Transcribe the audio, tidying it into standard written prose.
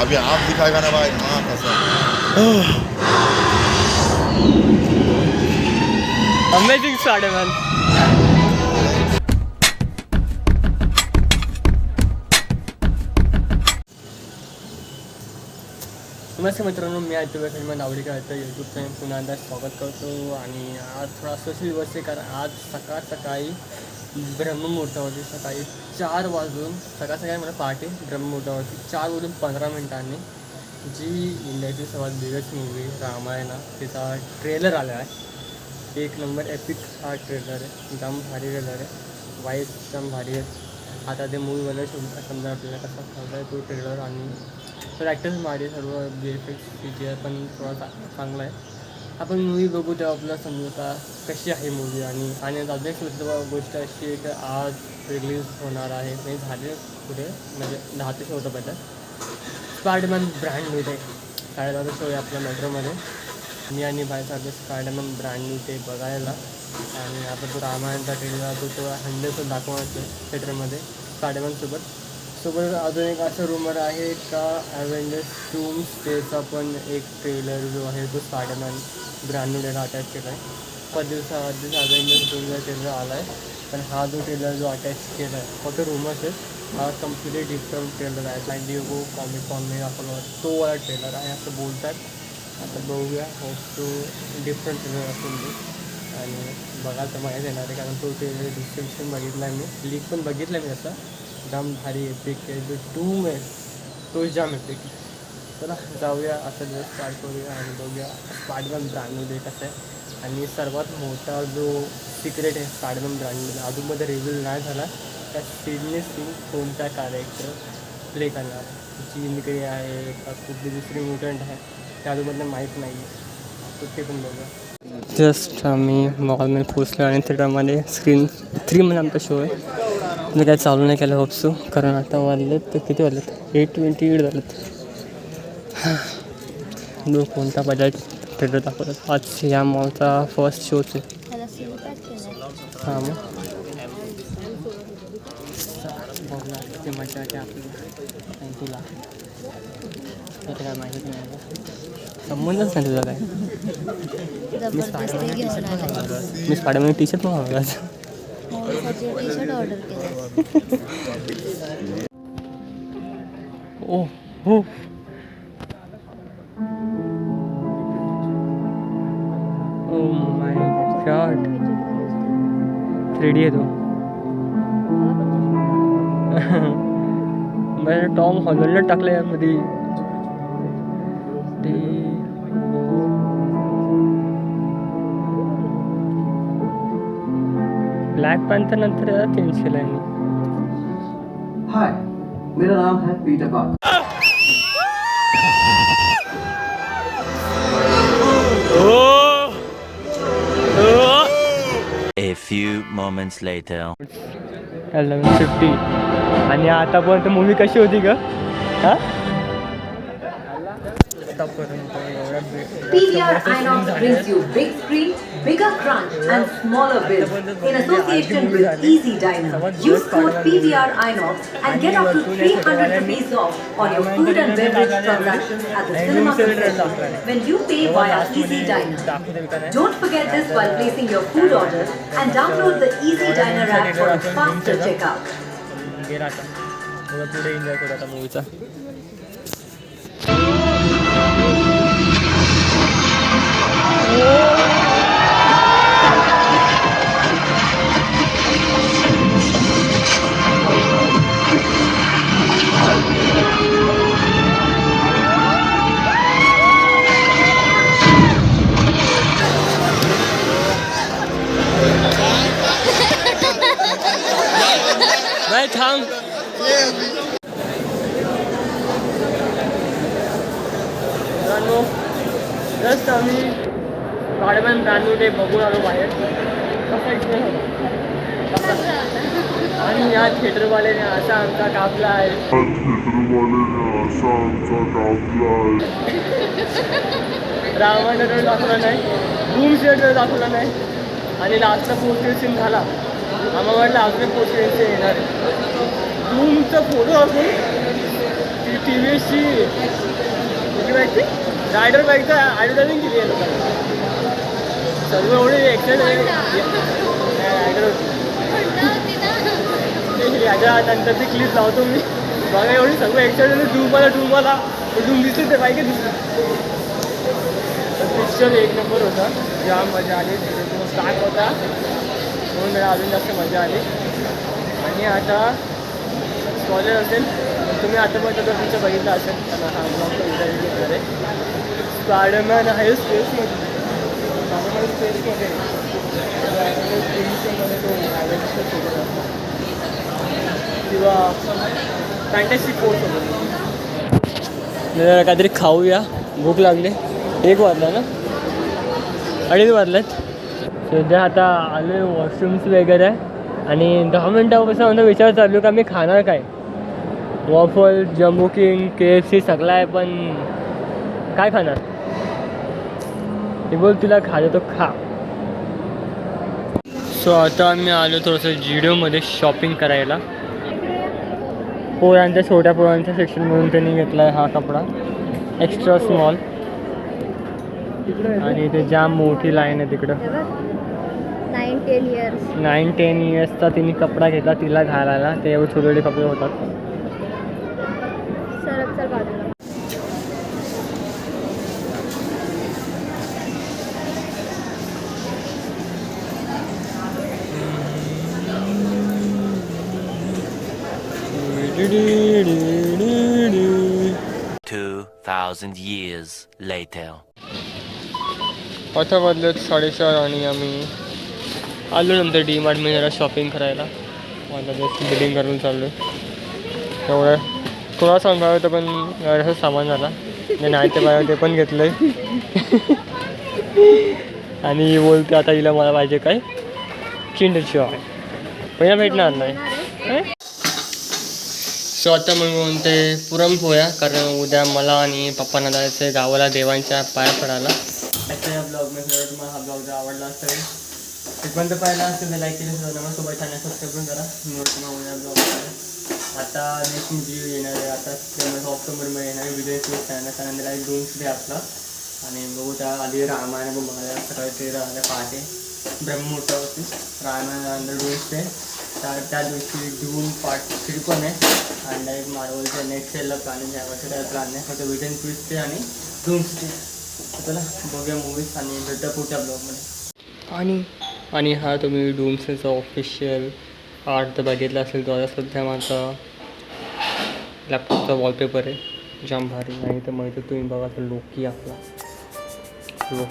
अभी आप दिखाएगा ना भाई माँ कसम. Amazing Spiderman. नमस्ते मित्रांनो, मी आयतू मग आवडी करतो यूट्यूब चॅनल पुन्हा एकदा स्वागत करतो. आणि आज थोडा सोशल दिवस आहे, कारण आज सकाळी ब्रह्ममुहूर्तावरती सकाळी 4 वाजून सकाळी मला पहाटे ब्रह्ममुहूर्तावरती 4 वाजून 15 मिनिटांनी जी इंडियाची सर्वात बिगेस्ट मूवी रामायण तिचा ट्रेलर आला आहे. एक नंबर एपिक हा ट्रेलर आहे, एकदम भारी ट्रेलर आहे, वाईट एकदम भारी आहे. आता ते मूवीमध्ये समजा आपल्याला कसा चालला आहे तो ट्रेलर. आणि तर ॲक्टर्स भारी, सर्व BFX CGI पण थोडा चांगला आहे. आपण मूवी बघू तेव्हा आपल्याला समजता कशी आहे मूवी. आणि अजून एक गोष्ट अशी आहे की आज रिलीज होणार आहे, म्हणजे झाले पुढे, म्हणजे 10 ते होतं पहिलं स्पायडरमॅन ब्रँड न्यू ते 12:30 शो आहे आपल्या मेट्रोमध्ये. मी आणि भाईसाहेब स्पायडरमॅन ब्रँड न्यू ते बघायला. आणि आपण तो रामायणचा ट्रेलर तो 100% दाखवणार थिएटरमध्ये स्पायडरमॅनसोबत. अजून एक असं रूमर आहे का ॲव्हेंजर्स डूम्सडेचा पण एक ट्रेलर जो आहे तो स्पायडरमॅन ब्रँड न्यू डेला अटॅच केला आहे. 5 दिवसाआधीच ॲव्हेंजर्स डूमचा ट्रेलर आला आहे, पण हा जो ट्रेलर जो अटॅच केला आहे फक्त रूमर्स आहे. हा कम्प्लिटली डिफरंट ट्रेलर आहे. सॅन डिएगो कॉमिक कॉनने दाखवला तो वाला ट्रेलर आहे असं बोलतात. आता बघूया, तो डिफरंट ट्रेलर असून दे. आणि बघायला तर माहीत येणार आहे, कारण तो ट्रेलर डिस्क्रिप्शन बघितला आहे मी, लीक पण बघितला मी तसा. जाम भारी एपिक आहे. जो डूम आहे तो जाम एपिक. चला जाऊया, असं दिवस स्टार्ट करूया आणि बघूया स्पायडरमॅन ब्रँडमध्ये कसं आहे. आणि सर्वात मोठा जो सिक्रेट आहे स्पायडरमॅन ब्रँडमध्ये अजूनमध्ये रिव्हील नाही झाला, त्या सिडनी सिंग कोणता कॅरेक्टर प्ले करणार, चीनकडे आहे का कुठली दुसरी म्युटंट आहे त्या अजूनमधलं माहीत नाही आहे, तर ते पण बघूया. जस्ट आम्ही मॉलमध्ये पोचलो आणि थिएटरमध्ये स्क्रीन 3 मध्ये आमचा शो आहे. मी काय चालू नाही केलं होपसो, कारण आता वाजलेत तर किती वाजलेत 8:28 झालेत. जो कोणता बजाज थिएटर दाखवतात आज या मॉलचा फर्स्ट शोच आहे. हां मग बघला किती मजा येते आपली. आणि तुला तर काय माहीत नाही, संबंधच नाही तुझा काय. मी स्पायडरमॅन टी शर्ट पण मागवला. टी-शर्ट ऑर्डर केलं. ओ हो ओ माय गॉड, 3D आहे तो. माझ्या टॉम हॉलंडला टाकलं यामध्ये. ते ब्लॅक पॅन्थर नंतर याला चेंज केलं आहे. हाय, मेरा नाम है Peter Parker. A few moments later. 11:50 आणि आतापर्यंत मूवी कशी होती ग? हां PVR INOX brings you big screen, bigger crunch and smaller bills in association with Easy Diner. Use code PVR INOX and get up to 300 rupees off on your food and beverage transactions at the cinema concession when you pay via Easy Diner. Don't forget this while placing your food order and download the Easy Diner app for a faster checkout. पुढे enjoy करू आता मूवीचा. नाही थांब. Just आम्ही Spiderman brand new day बघून आलो बाहेर. कसा एक्सपिरियन्स होता? आणि या थिएटरवाल्याने असा आमचा कापला आहे. रामायण दाखवला नाही, डूम थिएटर दाखवला नाही. आणि लास्टला पोस्ट सीन झाला. आम्हाला वाटलं अजून पोस्ट येणार आहे. डूमचा फोटो असून ती TVSची कुठली बाईक ती रायडर बाईकचं ॲडव्हर्टायझिंग केली आहे लोकांना. सर्व एवढी एक्साइट रायडर होती. याच्यानंतर ती क्लिप लावतो मी. बघा एवढी सर्व एक्साइट होती. डूम दिसते ते बाईक दिसते. पिक्चर एक नंबर होता. जाम मजा आली. तो स्टार्ट होता म्हणून मला अजून जास्त मजा आली. आणि आता स्पॉइलर असेल तुम्ही आतापर्यंत जर तुमचं बघितलं असेल तर हा ब्लॉग इंटरव्ह्यू घेणार आहे. स्पायडरमॅन आहे स्पेसमध्ये किंवा फॅन्टॅस्टिक फोरसोबत. काहीतरी खाऊया, भूक लागली. 1 वाजला ना, 2:30 वाजल्यात. सध्या आता आलो आहे वॉशरूम्स वगैरे आणि 10 मिनटापासून आमचा विचार चालू का मी खाणार काय. वॉफल, जम्बो किंग, KFC सगळं आहे पण काय खाणार. हे बोल तुला खायचं तो खा. सो आता आम्ही आलो थोडंसं जिडिओमध्ये शॉपिंग करायला. पोरांच्या छोट्या पोरांच्या सेक्शनमधून त्यांनी घेतला आहे हा कपडा एक्स्ट्रा स्मॉल. आणि इथे जाम मोठी लाईन आहे तिकडं. 9-10 इयर्सचा तिने कपडा घेतला तिला घालायला. ते एवढे छोटे कपडे होतात. $2,000 years later. आता वाजलेत 4:30 आणि आम्ही आलो नंतर DMartमध्ये जरा शॉपिंग करायला. माझा जस्ट बिलिंग करून चाललो आहे. एवढं थोडा सांभाळ होतं पण एवढं सामान झाला. नाही ते मला ते पण घेतलं आहे. आणि बोलते आता हिला मला पाहिजे काय किंडर जॉय. पहिला भेटणार नाही. सो आता मग म्हणते पुरणपोळ्या कारण उद्या मला आणि पप्पांना जायचं आहे गावाला देवांच्या पाया पडायला. आजच्या या ब्लॉगमध्ये तुम्हाला हा ब्लॉग जर आवडला असेल तिथपर्यंत पाहिला असेल तर लाईक केलं तर नमस्कार चॅनल सबस्क्राईब पण करा. मी तुम्हाला उद्या ब्लॉग आता नेक्स्ट व्हिडिओ येणार आहे. आता ऑक्टोबरमध्ये येणार आहे विजय टू चॅनल. त्यानंतर 2 डे आपला आणि बघू त्या आधी रामायण बघू बघायला सकाळी 13 पहाटे ब्रह्ममुहूर्तावरती रामायणानंतर 2 डे. त्या दिवशी धूम पार्ट 3 पण आहे. आणि डायरेक्ट मार्वलच्या नेक्स्ट इयरला प्लॅनिंग आहे. वर्ष काय प्लॅन आहे फक्त विजन ट्विस्ट आणि डूम्सडे. चला बघूया मूवीज आणि भेटूया पुढच्या ब्लॉगमध्ये. आणि हा तुम्ही डूम्सडेचा ऑफिशियल आर्ट तर बघितला असेल तो आता सध्या माझा लॅपटॉपचा वॉलपेपर आहे. जाम भारी. नाही तर माहिती तुम्ही बघा तर लोकी आपला लोक